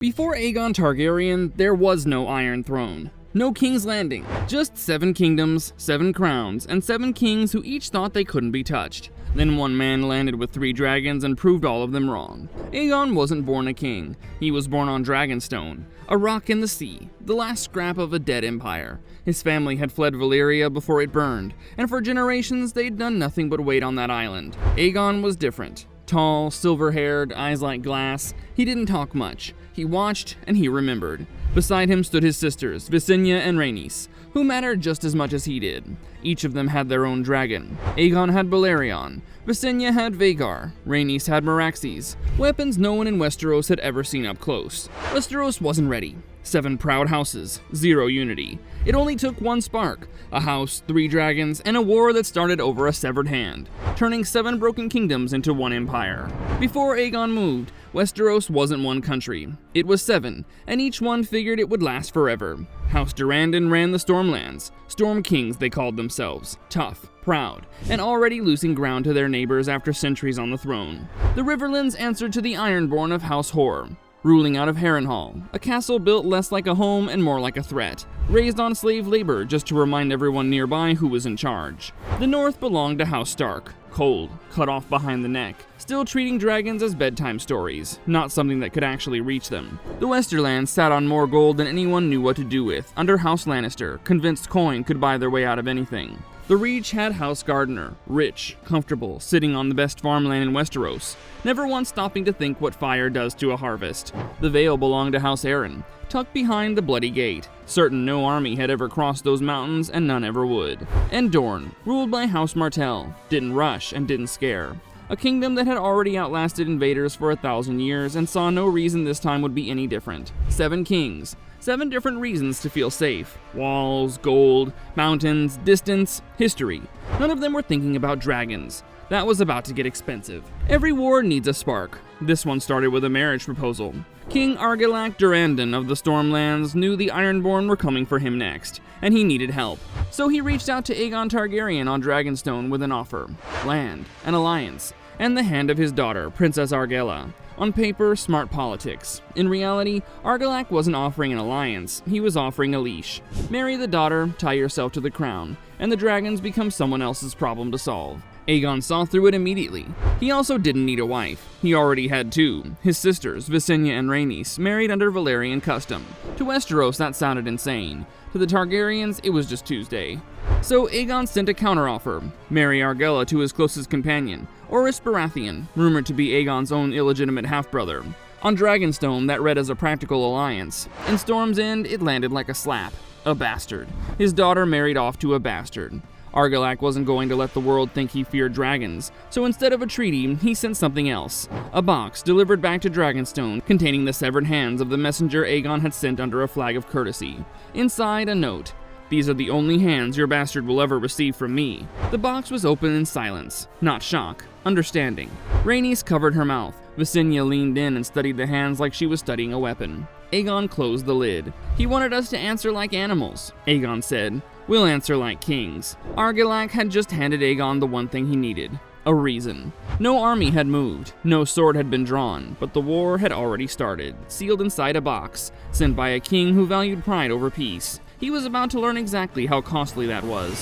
Before Aegon Targaryen, there was no Iron Throne. No King's Landing. Just 7 kingdoms, 7 crowns, and 7 kings who each thought they couldn't be touched. Then one man landed with 3 dragons and proved all of them wrong. Aegon wasn't born a king. He was born on Dragonstone, a rock in the sea, the last scrap of a dead empire. His family had fled Valyria before it burned, and for generations they'd done nothing but wait on that island. Aegon was different. Tall, silver-haired, eyes like glass. He didn't talk much. He watched, and he remembered. Beside him stood his sisters, Visenya and Rhaenys, who mattered just as much as he did. Each of them had their own dragon. Aegon had Balerion, Visenya had Vhagar, Rhaenys had Meraxes, weapons no one in Westeros had ever seen up close. Westeros wasn't ready. 7 proud houses, 0 unity. It only took one spark, a house, 3 dragons, and a war that started over a severed hand, turning 7 broken kingdoms into one empire. Before Aegon moved, Westeros wasn't one country. It was 7, and each one figured it would last forever. House Durrandon ran the Stormlands. Storm Kings, they called themselves. Tough, proud, and already losing ground to their neighbors after centuries on the throne. The Riverlands answered to the Ironborn of House Horror, ruling out of Harrenhal, a castle built less like a home and more like a threat, raised on slave labor just to remind everyone nearby who was in charge. The North belonged to House Stark, cold, cut off behind the neck, still treating dragons as bedtime stories, not something that could actually reach them. The Westerlands sat on more gold than anyone knew what to do with, under House Lannister, convinced coin could buy their way out of anything. The Reach had House Gardener, rich, comfortable, sitting on the best farmland in Westeros, never once stopping to think what fire does to a harvest. The Vale belonged to House Arryn, tucked behind the Bloody Gate, certain no army had ever crossed those mountains and none ever would. And Dorne, ruled by House Martell, didn't rush and didn't scare. A kingdom that had already outlasted invaders for 1,000 years and saw no reason this time would be any different. 7 kings. 7 different reasons to feel safe. Walls, gold, mountains, distance, history. None of them were thinking about dragons. That was about to get expensive. Every war needs a spark. This one started with a marriage proposal. King Argilac Durrandon of the Stormlands knew the Ironborn were coming for him next, and he needed help. So he reached out to Aegon Targaryen on Dragonstone with an offer. Land, an alliance, and the hand of his daughter, Princess Argella. On paper, smart politics. In reality, Argilac wasn't offering an alliance, he was offering a leash. Marry the daughter, tie yourself to the crown, and the dragons become someone else's problem to solve. Aegon saw through it immediately. He also didn't need a wife. He already had 2, his sisters, Visenya and Rhaenys, married under Valyrian custom. To Westeros, that sounded insane. To the Targaryens, it was just Tuesday. So Aegon sent a counteroffer: marry Argella to his closest companion, Orys Baratheon, rumored to be Aegon's own illegitimate half-brother. On Dragonstone, that read as a practical alliance. In Storm's End, it landed like a slap. A bastard. His daughter married off to a bastard. Argilac wasn't going to let the world think he feared dragons, so instead of a treaty, he sent something else. A box delivered back to Dragonstone containing the severed hands of the messenger Aegon had sent under a flag of courtesy. Inside, a note: "These are the only hands your bastard will ever receive from me." The box was open in silence, not shock, understanding. Rhaenys covered her mouth. Visenya leaned in and studied the hands like she was studying a weapon. Aegon closed the lid. "He wanted us to answer like animals," Aegon said. "We'll answer like kings." Argilac had just handed Aegon the one thing he needed: a reason. No army had moved, no sword had been drawn, but the war had already started, sealed inside a box, sent by a king who valued pride over peace. He was about to learn exactly how costly that was.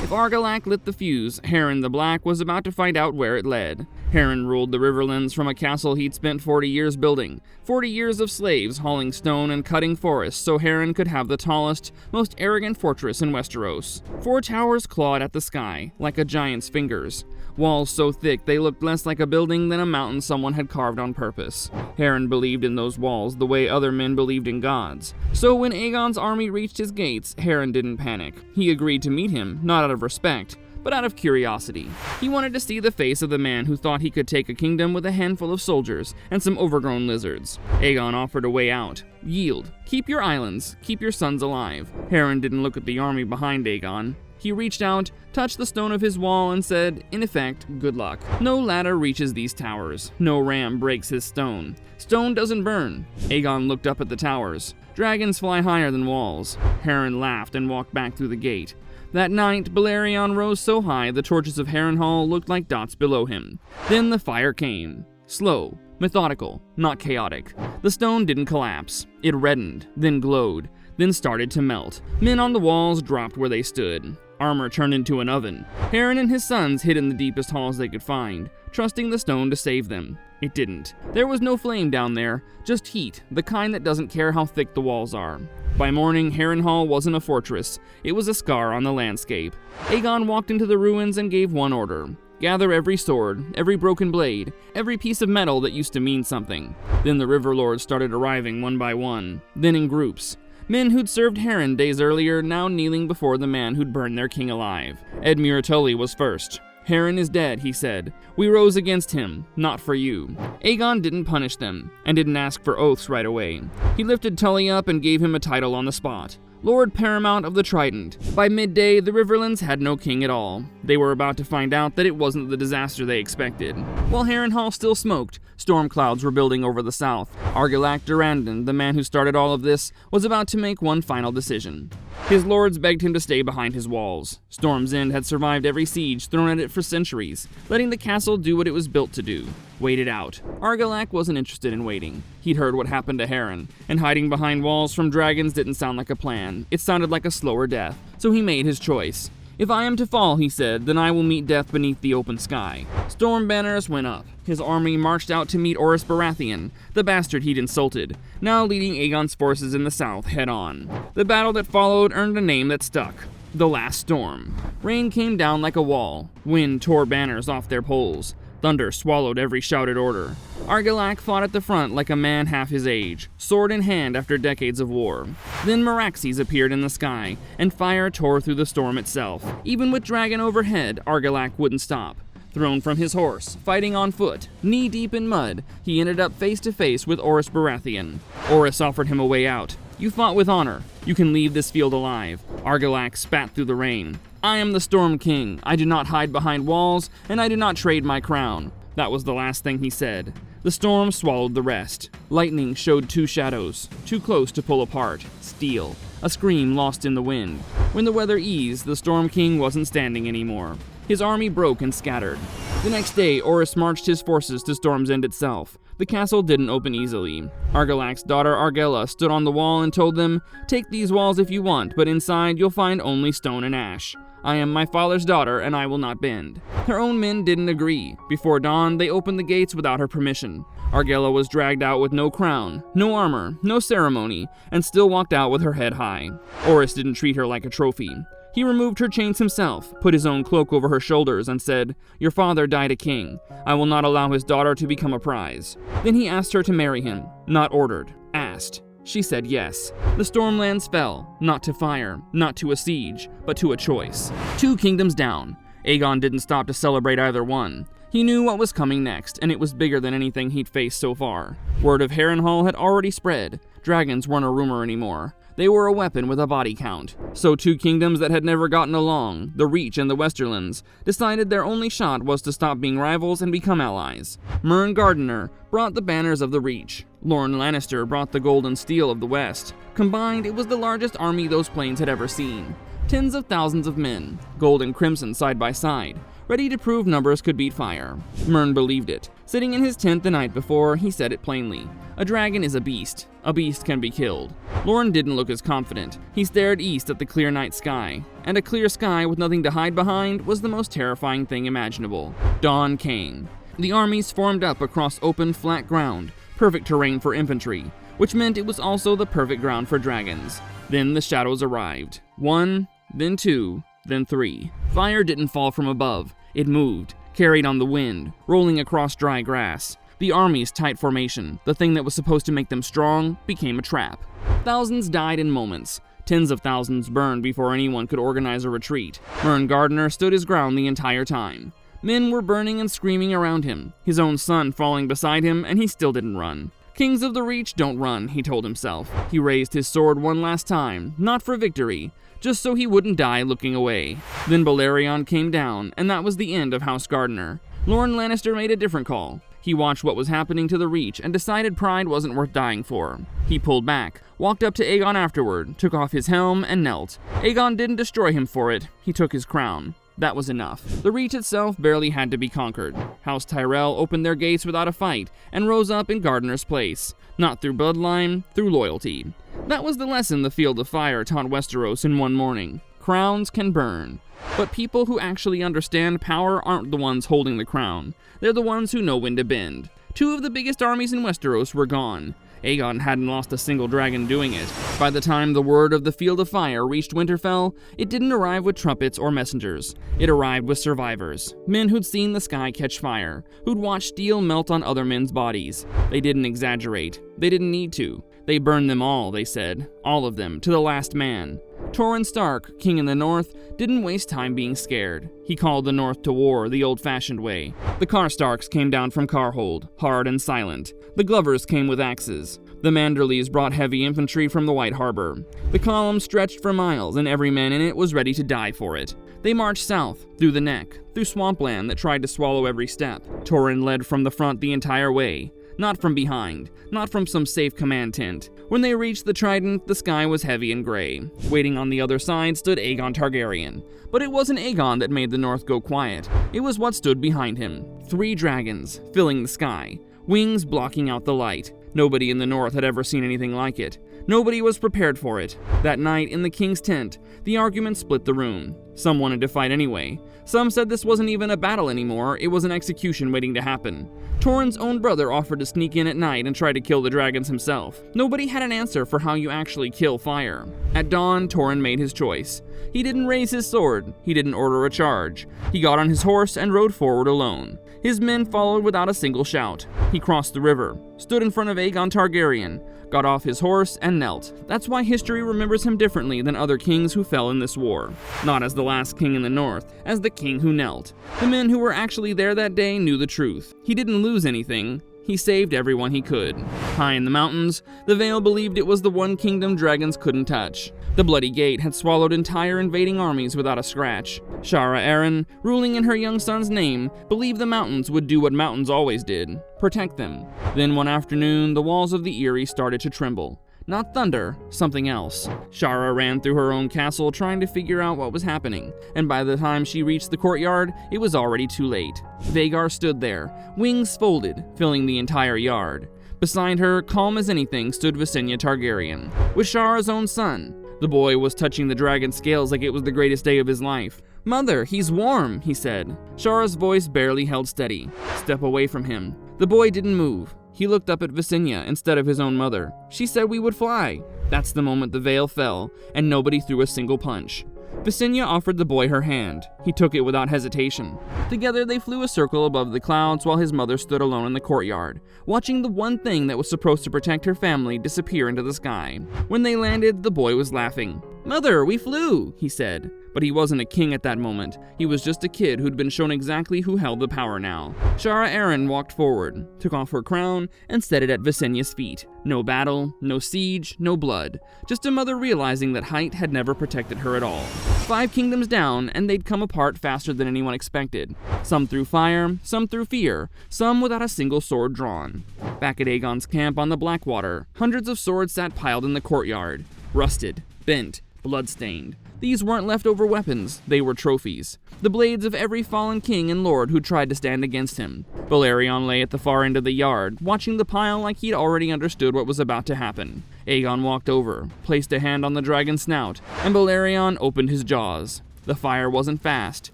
If Argilac lit the fuse, Harren the Black was about to find out where it led. Harren ruled the Riverlands from a castle he'd spent 40 years building. 40 years of slaves hauling stone and cutting forests so Harren could have the tallest, most arrogant fortress in Westeros. 4 towers clawed at the sky, like a giant's fingers. Walls so thick they looked less like a building than a mountain someone had carved on purpose. Harren believed in those walls the way other men believed in gods. So when Aegon's army reached his gates, Harren didn't panic. He agreed to meet him, not out of respect, but out of curiosity. He wanted to see the face of the man who thought he could take a kingdom with a handful of soldiers and some overgrown lizards. Aegon offered a way out. Yield. Keep your islands. Keep your sons alive. Harren didn't look at the army behind Aegon. He reached out, touched the stone of his wall, and said, in effect, good luck. No ladder reaches these towers. No ram breaks his stone. Stone doesn't burn. Aegon looked up at the towers. Dragons fly higher than walls. Harren laughed and walked back through the gate. That night, Balerion rose so high the torches of Harrenhal looked like dots below him. Then the fire came. Slow, Methodical, not chaotic. The stone didn't collapse. It reddened, then glowed, then started to melt. Men on the walls dropped where they stood. Armor turned into an oven. Harren and his sons hid in the deepest halls they could find, trusting the stone to save them. It didn't. There was no flame down there, just heat, the kind that doesn't care how thick the walls are. By morning, Harrenhal wasn't a fortress. It was a scar on the landscape. Aegon walked into the ruins and gave one order. Gather every sword, every broken blade, every piece of metal that used to mean something. Then the river lords started arriving one by one, then in groups. Men who'd served Harren days earlier now kneeling before the man who'd burned their king alive. Edmure Tully was first. Harren is dead, he said. We rose against him, not for you. Aegon didn't punish them, and didn't ask for oaths right away. He lifted Tully up and gave him a title on the spot. Lord Paramount of the Trident. By midday, the Riverlands had no king at all. They were about to find out that it wasn't the disaster they expected. While Harrenhal still smoked, storm clouds were building over the south. Argilac Durrandon, the man who started all of this, was about to make one final decision. His lords begged him to stay behind his walls. Storm's End had survived every siege thrown at it for centuries, letting the castle do what it was built to do. Wait it out. Argilac wasn't interested in waiting. He'd heard what happened to Harren, and hiding behind walls from dragons didn't sound like a plan. It sounded like a slower death, so he made his choice. If I am to fall, he said, then I will meet death beneath the open sky. Storm banners went up. His army marched out to meet Orys Baratheon, the bastard he'd insulted, now leading Aegon's forces in the south head-on. The battle that followed earned a name that stuck. The Last Storm. Rain came down like a wall. Wind tore banners off their poles. Thunder swallowed every shouted order. Argilac fought at the front like a man half his age, sword in hand after decades of war. Then Meraxes appeared in the sky, and fire tore through the storm itself. Even with dragon overhead, Argilac wouldn't stop. Thrown from his horse, fighting on foot, knee-deep in mud, he ended up face-to-face with Orys Baratheon. Orys offered him a way out. You fought with honor. You can leave this field alive. Argilac spat through the rain. I am the Storm King. I do not hide behind walls, and I do not trade my crown. That was the last thing he said. The storm swallowed the rest. Lightning showed two shadows, too close to pull apart. Steel. A scream lost in the wind. When the weather eased, the Storm King wasn't standing anymore. His army broke and scattered. The next day, Orys marched his forces to Storm's End itself. The castle didn't open easily. Argilac's daughter Argella stood on the wall and told them, "Take these walls if you want, but inside you'll find only stone and ash. I am my father's daughter, and I will not bend." Her own men didn't agree. Before dawn, they opened the gates without her permission. Argella was dragged out with no crown, no armor, no ceremony, and still walked out with her head high. Orys didn't treat her like a trophy. He removed her chains himself, put his own cloak over her shoulders, and said, "Your father died a king. I will not allow his daughter to become a prize." Then he asked her to marry him. Not ordered. Asked. She said yes. The Stormlands fell, not to fire, not to a siege, but to a choice. 2 kingdoms down. Aegon didn't stop to celebrate either one. He knew what was coming next, and it was bigger than anything he'd faced so far. Word of Harrenhal had already spread. Dragons weren't a rumor anymore. They were a weapon with a body count. So 2 kingdoms that had never gotten along, the Reach and the Westerlands, decided their only shot was to stop being rivals and become allies. Mern Gardener brought the banners of the Reach. Lorne Lannister brought the gold and steel of the West. Combined, it was the largest army those plains had ever seen. Tens of thousands of men, gold and crimson side by side, ready to prove numbers could beat fire. Mern believed it. Sitting in his tent the night before, he said it plainly. A dragon is a beast. A beast can be killed. Lorne didn't look as confident. He stared east at the clear night sky, and a clear sky with nothing to hide behind was the most terrifying thing imaginable. Dawn came. The armies formed up across open, flat ground, perfect terrain for infantry, which meant it was also the perfect ground for dragons. Then the shadows arrived. 1, then 2, then 3. Fire didn't fall from above. It moved, carried on the wind, rolling across dry grass. The army's tight formation, the thing that was supposed to make them strong, became a trap. Thousands died in moments. Tens of thousands burned before anyone could organize a retreat. Mern Gardener stood his ground the entire time. Men were burning and screaming around him, his own son falling beside him, and he still didn't run. Kings of the Reach don't run, he told himself. He raised his sword one last time, not for victory, just so he wouldn't die looking away. Then Balerion came down, and that was the end of House Gardener. Lorne Lannister made a different call. He watched what was happening to the Reach and decided pride wasn't worth dying for. He pulled back, walked up to Aegon afterward, took off his helm, and knelt. Aegon didn't destroy him for it. He took his crown. That was enough. The Reach itself barely had to be conquered. House Tyrell opened their gates without a fight and rose up in Gardener's place. Not through bloodline, through loyalty. That was the lesson the Field of Fire taught Westeros in one morning. Crowns can burn. But people who actually understand power aren't the ones holding the crown. They're the ones who know when to bend. 2 of the biggest armies in Westeros were gone. Aegon hadn't lost a single dragon doing it. By the time the word of the Field of Fire reached Winterfell, it didn't arrive with trumpets or messengers. It arrived with survivors. Men who'd seen the sky catch fire, who'd watched steel melt on other men's bodies. They didn't exaggerate. They didn't need to. They burned them all, they said. All of them, to the last man. Torrhen Stark, king in the north, didn't waste time being scared. He called the north to war the old-fashioned way. The Karstarks came down from Carhold, hard and silent. The Glovers came with axes. The Manderleys brought heavy infantry from the White Harbor. The column stretched for miles, and every man in it was ready to die for it. They marched south, through the neck, through swampland that tried to swallow every step. Torrhen led from the front the entire way. Not from behind, not from some safe command tent. When they reached the Trident, the sky was heavy and gray. Waiting on the other side stood Aegon Targaryen. But it wasn't Aegon that made the north go quiet. It was what stood behind him. 3 dragons, filling the sky. Wings blocking out the light. Nobody in the north had ever seen anything like it. Nobody was prepared for it. That night, in the king's tent, the argument split the room. Some wanted to fight anyway. Some said this wasn't even a battle anymore, it was an execution waiting to happen. Torrhen's own brother offered to sneak in at night and try to kill the dragons himself. Nobody had an answer for how you actually kill fire. At dawn, Torrhen made his choice. He didn't raise his sword. He didn't order a charge. He got on his horse and rode forward alone. His men followed without a single shout. He crossed the river, stood in front of Aegon Targaryen, got off his horse, and knelt. That's why history remembers him differently than other kings who fell in this war. Not as the last king in the north, as the King Who Knelt. The men who were actually there that day knew the truth. He didn't lose anything. He saved everyone he could. High in the mountains, the Vale believed it was the one kingdom dragons couldn't touch. The Bloody Gate had swallowed entire invading armies without a scratch. Shara Aren, ruling in her young son's name, believed the mountains would do what mountains always did, protect them. Then one afternoon, the walls of the Eyrie started to tremble. Not thunder, something else. Shara ran through her own castle trying to figure out what was happening, and by the time she reached the courtyard, it was already too late. Vhagar stood there, wings folded, filling the entire yard. Beside her, calm as anything, stood Visenya Targaryen, with Shara's own son. The boy was touching the dragon's scales like it was the greatest day of his life. "Mother, he's warm," he said. Shara's voice barely held steady. Step away from him. The boy didn't move. He looked up at Visenya instead of his own mother. She said we would fly. That's the moment the veil fell, and nobody threw a single punch. Visenya offered the boy her hand. He took it without hesitation. Together they flew a circle above the clouds while his mother stood alone in the courtyard, watching the one thing that was supposed to protect her family disappear into the sky. When they landed, the boy was laughing. "Mother, we flew," he said. But he wasn't a king at that moment. He was just a kid who'd been shown exactly who held the power now. Shara Aren walked forward, took off her crown, and set it at Visenya's feet. No battle, no siege, no blood. Just a mother realizing that height had never protected her at all. 5 kingdoms down, and they'd come apart faster than anyone expected. Some through fire, some through fear, some without a single sword drawn. Back at Aegon's camp on the Blackwater, hundreds of swords sat piled in the courtyard. Rusted, bent, bloodstained. These weren't leftover weapons, they were trophies. The blades of every fallen king and lord who tried to stand against him. Balerion lay at the far end of the yard, watching the pile like he'd already understood what was about to happen. Aegon walked over, placed a hand on the dragon's snout, and Balerion opened his jaws. The fire wasn't fast.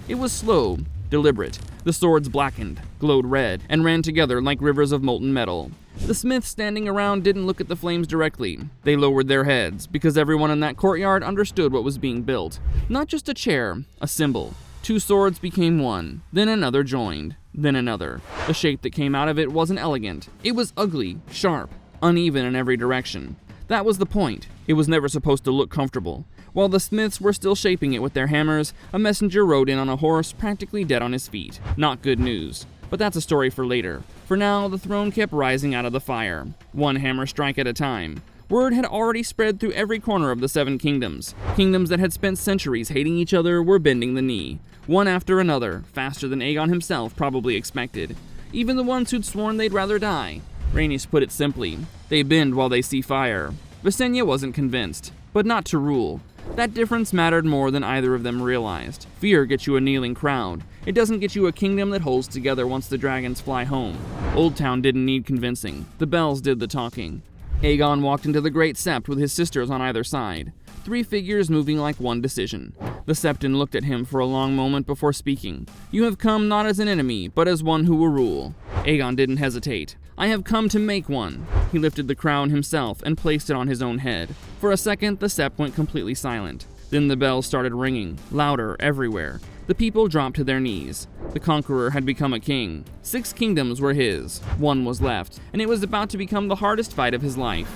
It was slow, deliberate. The swords blackened, glowed red, and ran together like rivers of molten metal. The smiths standing around didn't look at the flames directly. They lowered their heads, because everyone in that courtyard understood what was being built. Not just a chair, a symbol. 2 swords became one, then another joined, then another. The shape that came out of it wasn't elegant. It was ugly, sharp, uneven in every direction. That was the point. It was never supposed to look comfortable. While the smiths were still shaping it with their hammers, a messenger rode in on a horse practically dead on his feet. Not good news. But that's a story for later. For now, the throne kept rising out of the fire, one hammer strike at a time. Word had already spread through every corner of the 7 kingdoms. Kingdoms that had spent centuries hating each other were bending the knee, one after another, faster than Aegon himself probably expected. Even the ones who'd sworn they'd rather die. Rhaenys put it simply, they bend while they see fire. Visenya wasn't convinced, but not to rule. That difference mattered more than either of them realized. Fear gets you a kneeling crowd. It doesn't get you a kingdom that holds together once the dragons fly home. Old Town didn't need convincing. The bells did the talking. Aegon walked into the Great Sept with his sisters on either side. 3 figures moving like one decision. The Septon looked at him for a long moment before speaking. "You have come not as an enemy, but as one who will rule." Aegon didn't hesitate. "I have come to make one." He lifted the crown himself and placed it on his own head. For a second, the Sept went completely silent. Then the bells started ringing, louder everywhere. The people dropped to their knees. The Conqueror had become a king. 6 kingdoms were his. 1 was left, and it was about to become the hardest fight of his life.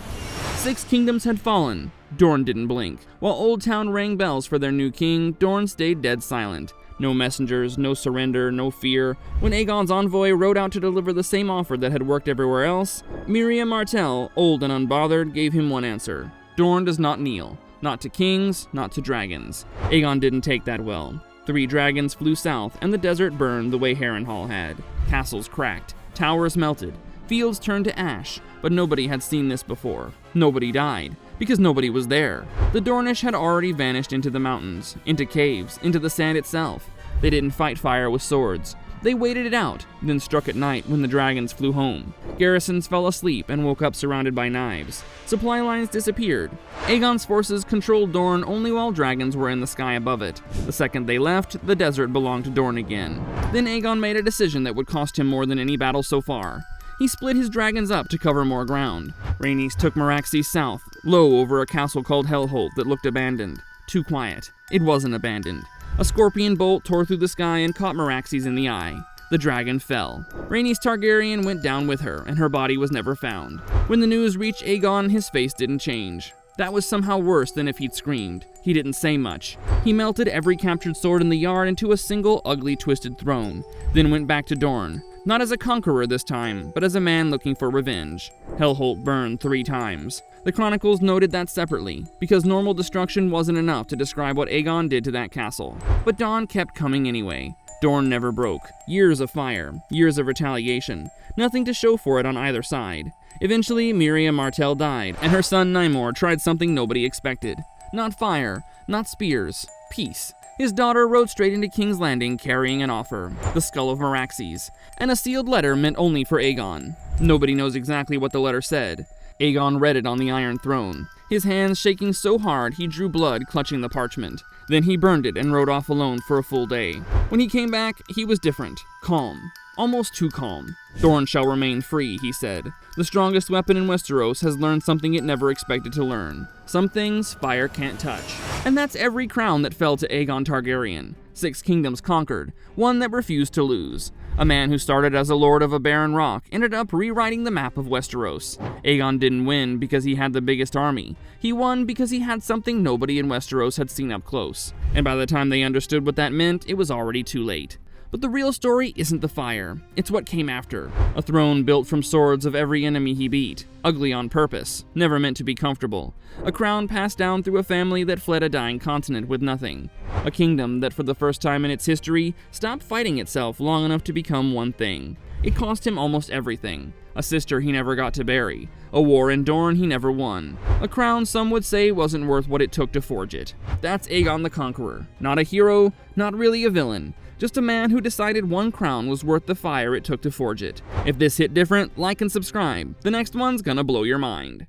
6 kingdoms had fallen. Dorne didn't blink. While Old Town rang bells for their new king, Dorne stayed dead silent. No messengers, no surrender, no fear. When Aegon's envoy rode out to deliver the same offer that had worked everywhere else, Miriam Martell, old and unbothered, gave him one answer. Dorne does not kneel. Not to kings, not to dragons. Aegon didn't take that well. 3 dragons flew south, and the desert burned the way Harrenhal had. Castles cracked. Towers melted. Fields turned to ash. But nobody had seen this before. Nobody died. Because nobody was there. The Dornish had already vanished into the mountains, into caves, into the sand itself. They didn't fight fire with swords. They waited it out, then struck at night when the dragons flew home. Garrisons fell asleep and woke up surrounded by knives. Supply lines disappeared. Aegon's forces controlled Dorne only while dragons were in the sky above it. The second they left, the desert belonged to Dorne again. Then Aegon made a decision that would cost him more than any battle so far. He split his dragons up to cover more ground. Rhaenys took Meraxes south, low over a castle called Hellholt that looked abandoned. Too quiet. It wasn't abandoned. A scorpion bolt tore through the sky and caught Meraxes in the eye. The dragon fell. Rhaenys Targaryen went down with her, and her body was never found. When the news reached Aegon, his face didn't change. That was somehow worse than if he'd screamed. He didn't say much. He melted every captured sword in the yard into a single ugly twisted throne, then went back to Dorne. Not as a conqueror this time, but as a man looking for revenge. Hellholt burned 3 times. The chronicles noted that separately, because normal destruction wasn't enough to describe what Aegon did to that castle. But dawn kept coming anyway. Dorne never broke. Years of fire, years of retaliation, nothing to show for it on either side. Eventually, Miriam Martell died, and her son Nymor tried something nobody expected. Not fire, not spears, peace. His daughter rode straight into King's Landing carrying an offer, the skull of Meraxes, and a sealed letter meant only for Aegon. Nobody knows exactly what the letter said. Aegon read it on the Iron Throne, his hands shaking so hard he drew blood clutching the parchment. Then he burned it and rode off alone for a full day. When he came back, he was different, calm. Almost too calm. Dorne shall remain free, he said. The strongest weapon in Westeros has learned something it never expected to learn. Some things fire can't touch. And that's every crown that fell to Aegon Targaryen. 6 kingdoms conquered, one that refused to lose. A man who started as a lord of a barren rock ended up rewriting the map of Westeros. Aegon didn't win because he had the biggest army. He won because he had something nobody in Westeros had seen up close. And by the time they understood what that meant, it was already too late. But the real story isn't the fire, it's what came after. A throne built from swords of every enemy he beat. Ugly on purpose, never meant to be comfortable. A crown passed down through a family that fled a dying continent with nothing. A kingdom that for the first time in its history stopped fighting itself long enough to become one thing. It cost him almost everything. A sister he never got to bury. A war in Dorne he never won. A crown some would say wasn't worth what it took to forge it. That's Aegon the Conqueror. Not a hero, not really a villain. Just a man who decided one crown was worth the fire it took to forge it. If this hit different, like and subscribe. The next one's gonna blow your mind.